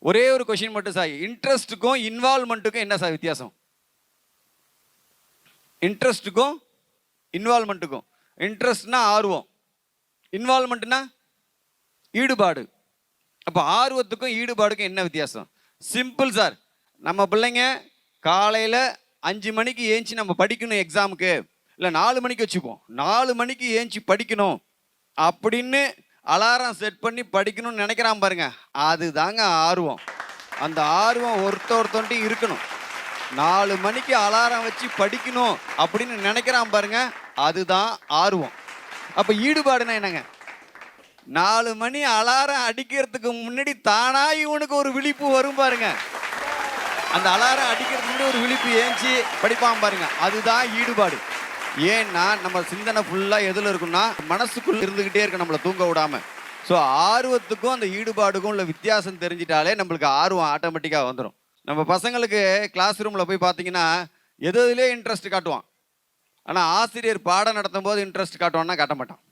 ஒரே ஒரு கொஸ்டின் மட்டும் சார், இன்ட்ரெஸ்ட்டுக்கும் இன்வால்மெண்ட்டுக்கும் என்ன சார் வித்தியாசம்? இன்ட்ரெஸ்ட்டுக்கும் இன்வால்மெண்ட்டுக்கும். இன்ட்ரெஸ்ட்னா ஆர்வம், இன்வால்மெண்ட்னா ஈடுபாடு. அப்போ ஆர்வத்துக்கும் ஈடுபாடுக்கும் என்ன வித்தியாசம்? Simple sir. நம்ம பிள்ளைங்க காலையில் 5 மணிக்கு ஏஞ்சி நம்ம படிக்கணும் எக்ஸாமுக்கு, இல்லை 4 மணிக்கு வச்சுப்போம், 4 மணிக்கு ஏஞ்சி படிக்கணும் அப்படின்னு அலாரம் செட் பண்ணி படிக்கணும்னு நினைக்கிறான் பாருங்க, அதுதாங்க ஆர்வம். அந்த ஆர்வம் ஒருத்தொன்ட்டையும் இருக்கணும். 4 மணிக்கு அலாரம் வச்சு படிக்கணும் அப்படின்னு நினைக்கிறான் பாருங்க, அதுதான் ஆர்வம். அப்போ ஈடுபாடுனா என்னங்க? 4 மணி அலாரம் அடிக்கிறதுக்கு முன்னாடி தானா இவனுக்கு ஒரு விழிப்பு வரும் பாருங்க. அந்த அலாரம் அடிக்கிறதுக்கு முன்னாடி ஒரு விழிப்பு ஏஞ்சி படிப்பான் பாருங்க, அதுதான் ஈடுபாடு. ஏன்னா நம்ம சிந்தனை ஃபுல்லாக எதில் இருக்குன்னா மனசுக்குள்ள இருந்துக்கிட்டே இருக்கு, நம்மளை தூங்க விடாம. ஸோ ஆர்வத்துக்கும் அந்த ஈடுபாடுக்கும் உள்ள வித்தியாசம் தெரிஞ்சிட்டாலே நம்மளுக்கு ஆர்வம் ஆட்டோமேட்டிக்காக வந்துடும். நம்ம பசங்களுக்கு கிளாஸ் ரூமில் போய் பார்த்தீங்கன்னா எதுலேயே இன்ட்ரெஸ்ட் காட்டுவான், ஆனால் ஆசிரியர் பாடம் நடத்தும் போது இன்ட்ரெஸ்ட் காட்டுவான்னா காட்ட மாட்டான்.